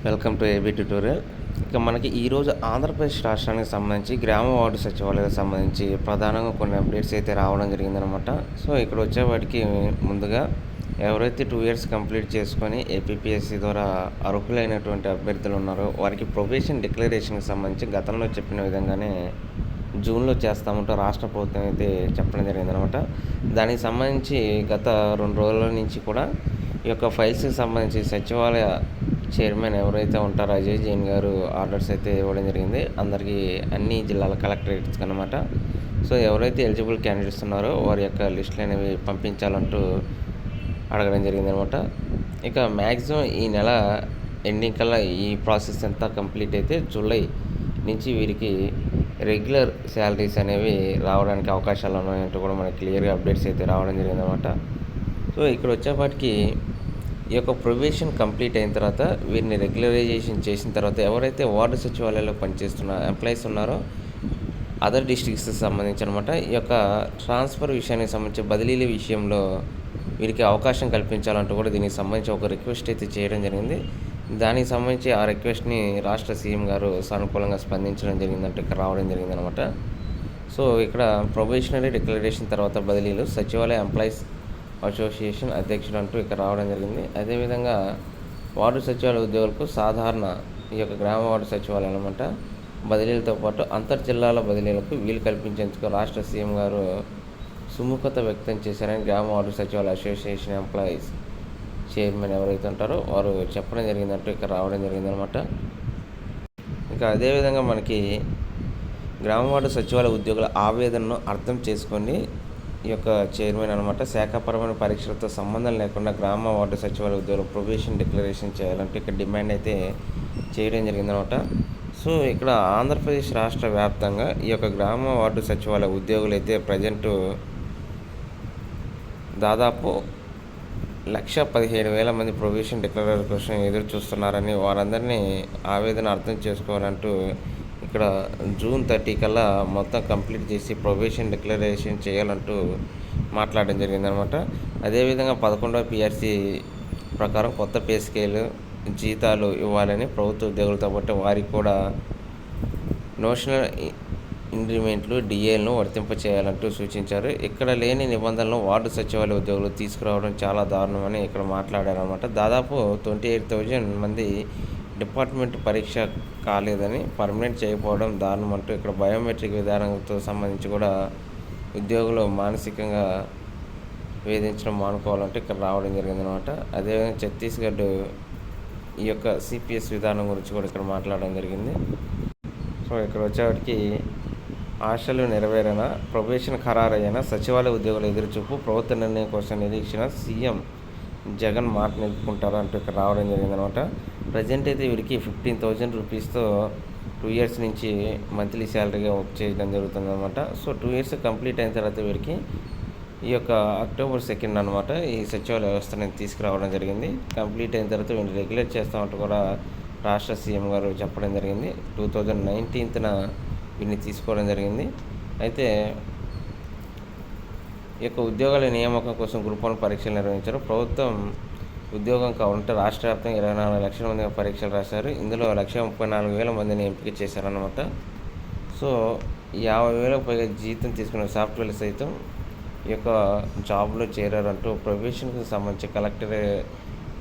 Welcome to AB tutorial. ఇక మనకి ఈరోజు ఆంధ్రప్రదేశ్ రాష్ట్రానికి సంబంధించి గ్రామ వార్డు సచివాలయాలకు సంబంధించి ప్రధానంగా కొన్ని అప్డేట్స్ అయితే రావడం జరిగిందనమాట. సో ఇక్కడ వచ్చేవాటికి ముందుగా ఎవరైతే 2 ఇయర్స్ కంప్లీట్ చేసుకొని ఏపీపీఎస్సీ ద్వారా అర్హులైనటువంటి అభ్యర్థులు ఉన్నారో వారికి ప్రొబేషన్ డిక్లరేషన్కి సంబంధించి గతంలో చెప్పిన విధంగానే జూన్లో చేస్తామంటూ రాష్ట్ర ప్రభుత్వం అయితే చెప్పడం జరిగిందనమాట. దానికి సంబంధించి గత 2 రోజుల నుంచి కూడా ఈ యొక్క ఫైల్స్కి సంబంధించి సచివాలయ చైర్మన్ ఎవరైతే ఉంటారో అజయ్ జైన్ గారు ఆర్డర్స్ అయితే ఇవ్వడం జరిగింది అందరికీ, అన్ని జిల్లాల కలెక్టరేట్స్కి అనమాట. సో ఎవరైతే ఎలిజిబుల్ క్యాండిడేట్స్ ఉన్నారో వారి యొక్క లిస్టులు అనేవి పంపించాలంటూ అడగడం జరిగిందనమాట. ఇక మ్యాక్సిమం ఈ నెల ఎండింగ్ కల్లా ఈ ప్రాసెస్ అంతా కంప్లీట్ అయితే జూలై నుంచి వీరికి రెగ్యులర్ శాలరీస్ అనేవి రావడానికి అవకాశాలు ఉన్నాయంటూ కూడా మనకి క్లియర్గా అప్డేట్స్ అయితే రావడం జరిగిందనమాట. సో ఇక్కడ వచ్చేపాటికి ఈ యొక్క ప్రొబేషన్ కంప్లీట్ అయిన తర్వాత వీరిని రెగ్యులరైజేషన్ చేసిన తర్వాత ఎవరైతే వార్డు సచివాలయాల్లో పనిచేస్తున్న ఎంప్లాయీస్ ఉన్నారో అదర్ డిస్ట్రిక్ట్స్కి సంబంధించి అనమాట, ఈ యొక్క ట్రాన్స్ఫర్ విషయానికి సంబంధించి బదిలీల విషయంలో వీరికి అవకాశం కల్పించాలంటూ కూడా దీనికి సంబంధించి ఒక రిక్వెస్ట్ అయితే చేయడం జరిగింది. దానికి సంబంధించి ఆ రిక్వెస్ట్ని రాష్ట్ర సీఎం గారు సానుకూలంగా స్పందించడం జరిగిందంటే ఇక్కడ రావడం జరిగిందనమాట. సో ఇక్కడ ప్రొబేషనరీ డిక్లరేషన్ తర్వాత బదిలీలు సచివాలయ ఎంప్లాయీస్ అసోసియేషన్ అధ్యక్షుడు అంటూ ఇక్కడ రావడం జరిగింది. అదేవిధంగా వార్డు సచివాలయ ఉద్యోగులకు సాధారణ ఈ యొక్క గ్రామ వార్డు సచివాలయం అనమాట బదిలీలతో పాటు అంతర్జిల్లాల బదిలీలకు వీలు కల్పించేందుకు రాష్ట్ర సీఎం గారు సుముఖత వ్యక్తం చేశారని గ్రామ వార్డు సచివాలయ అసోసియేషన్ ఎంప్లాయీస్ చైర్మన్ ఎవరైతే ఉంటారో వారు చెప్పడం జరిగిందంటూ ఇక్కడ రావడం జరిగిందనమాట. ఇంకా అదేవిధంగా మనకి గ్రామ వార్డు సచివాలయ ఉద్యోగుల ఆవేదనను అర్థం చేసుకొని ఈ యొక్క చైర్మన్ అనమాట శాఖాపరమైన పరీక్షలతో సంబంధం లేకుండా గ్రామ వార్డు సచివాలయ ఉద్యోగులు ప్రొబేషన్ డిక్లరేషన్ చేయాలంటే ఇక్కడ డిమాండ్ అయితే చేయడం జరిగిందనమాట. సో ఇక్కడ ఆంధ్రప్రదేశ్ రాష్ట్ర వ్యాప్తంగా ఈ యొక్క గ్రామ వార్డు సచివాలయ ఉద్యోగులు అయితే ప్రజెంటు దాదాపు 1,17,000 మంది ప్రొబేషన్ డిక్లరేషన్ కోసం ఎదురు చూస్తున్నారని వారందరినీ ఆవేదన అర్థం చేసుకోవాలంటూ ఇక్కడ జూన్ 30 కల్లా మొత్తం కంప్లీట్ చేసి ప్రొబేషన్ డిక్లరేషన్ చేయాలంటూ మాట్లాడడం జరిగిందనమాట. అదేవిధంగా 11వ పిఆర్సీ ప్రకారం కొత్త పే స్కేలు జీతాలు ఇవ్వాలని ప్రభుత్వ ఉద్యోగులతో పాటు వారికి కూడా నోషనల్ ఇంక్రిమెంట్లు డిఏలను వర్తింపచేయాలంటూ సూచించారు. ఇక్కడ లేని నిబంధనలు వార్డు సచివాలయ ఉద్యోగులు తీసుకురావడం చాలా దారుణమని ఇక్కడ మాట్లాడారనమాట. దాదాపు 28,000 మంది డిపార్ట్మెంట్ పరీక్ష కాలేదని పర్మనెంట్ చేయకపోవడం దారుణం అంటూ ఇక్కడ బయోమెట్రిక్ విధానంతో సంబంధించి కూడా ఉద్యోగులు మానసికంగా వేధించడం మానుకోవాలంటే ఇక్కడ రావడం జరిగిందనమాట. అదేవిధంగా ఛత్తీస్గఢ్ ఈ యొక్క సిపిఎస్ విధానం గురించి కూడా ఇక్కడ మాట్లాడడం జరిగింది. సో ఇక్కడ వచ్చేవాటికి ఆశలు నెరవేరిన ప్రొబేషన్ ఖరారయ్యాన సచివాలయ ఉద్యోగుల ఎదురుచూపు ప్రభుత్వ నిర్ణయం కోసం నిరీక్షణ సీఎం జగన్ మాట నిలుపుకుంటారు అంటూ ఇక్కడ రావడం జరిగిందనమాట. ప్రజెంట్ అయితే వీరికి 15,000 రూపీస్తో 2 ఇయర్స్ నుంచి మంత్లీ శాలరీగా వర్క్ చేయడం జరుగుతుందన్నమాట. సో 2 ఇయర్స్ కంప్లీట్ అయిన తర్వాత వీరికి ఈ యొక్క అక్టోబర్ 2 అనమాట ఈ సచివాలయ వ్యవస్థని తీసుకురావడం జరిగింది. కంప్లీట్ అయిన తర్వాత వీళ్ళు రెగ్యులేట్ చేస్తామంటూ కూడా రాష్ట్ర సీఎం గారు చెప్పడం జరిగింది. 2019న వీటిని తీసుకోవడం జరిగింది. అయితే ఈ యొక్క ఉద్యోగాల నియామకం కోసం గ్రూప్ 1 పరీక్షలు నిర్వహించారు. ప్రభుత్వం ఉద్యోగం కావాలంటే రాష్ట్ర వ్యాప్తంగా 24 లక్షల మంది పరీక్షలు రాశారు. ఇందులో 1,34,000 మందిని ఎంపిక చేశారన్నమాట. సో 50,000 పైగా జీతం తీసుకున్న సాఫ్ట్వేర్ సైతం ఈ యొక్క జాబ్లో చేరారంటూ ప్రొబేషన్కి సంబంధించి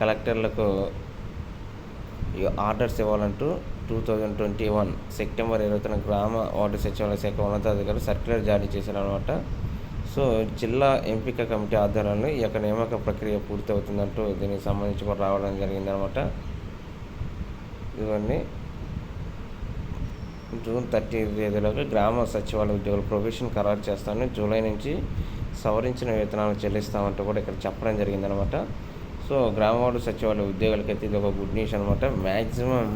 కలెక్టర్లకు ఆర్డర్స్ ఇవ్వాలంటూ 2021 సెప్టెంబర్ 20న గ్రామ వార్డు సచివాలయ శాఖ ఉన్నతాధికారులు సర్క్యులర్ జారీ చేశారనమాట. సో జిల్లా ఎంపిక కమిటీ ఆధ్వర్యంలో ఈ యొక్క నియామక ప్రక్రియ పూర్తవుతుందంటూ దీనికి సంబంధించి కూడా రావడం జరిగిందనమాట. ఇవన్నీ జూన్ 30 తేదీలోగా గ్రామ సచివాలయ ఉద్యోగులు ప్రొబేషన్ ఖరారు చేస్తామని జూలై నుంచి సవరించిన వేతనాలు చెల్లిస్తామంటూ కూడా ఇక్కడ చెప్పడం జరిగిందనమాట. సో గ్రామ వార్డు సచివాలయ ఉద్యోగులకైతే ఇది ఒక గుడ్ న్యూస్ అనమాట. మ్యాక్సిమం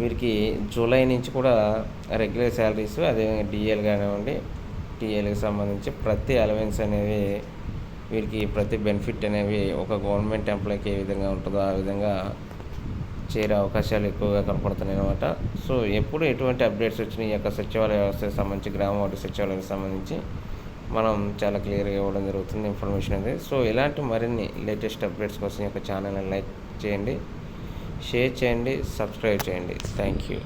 వీరికి జూలై నుంచి కూడా రెగ్యులర్ శాలరీస్ అదేవిధంగా డిఏలు కానివ్వండి టీఏలకు సంబంధించి ప్రతి అలవెన్స్ అనేవి వీరికి ప్రతి బెనిఫిట్ అనేవి ఒక గవర్నమెంట్ ఎంప్లాయ్కి ఏ విధంగా ఉంటుందో ఆ విధంగా చేరే అవకాశాలు ఎక్కువగా కనపడుతున్నాయి అనమాట. సో ఎప్పుడు ఎటువంటి అప్డేట్స్ వచ్చినాయి ఈ యొక్క సచివాలయ వ్యవస్థకు సంబంధించి గ్రామ వార్డు సచివాలయానికి సంబంధించి మనం చాలా క్లియర్గా ఇవ్వడం జరుగుతుంది ఇన్ఫర్మేషన్ అనేది. సో ఇలాంటి మరిన్ని లేటెస్ట్ అప్డేట్స్ కోసం ఈ యొక్క ఛానల్ని లైక్ చేయండి, షేర్ చేయండి, సబ్స్క్రైబ్ చేయండి. Thank you.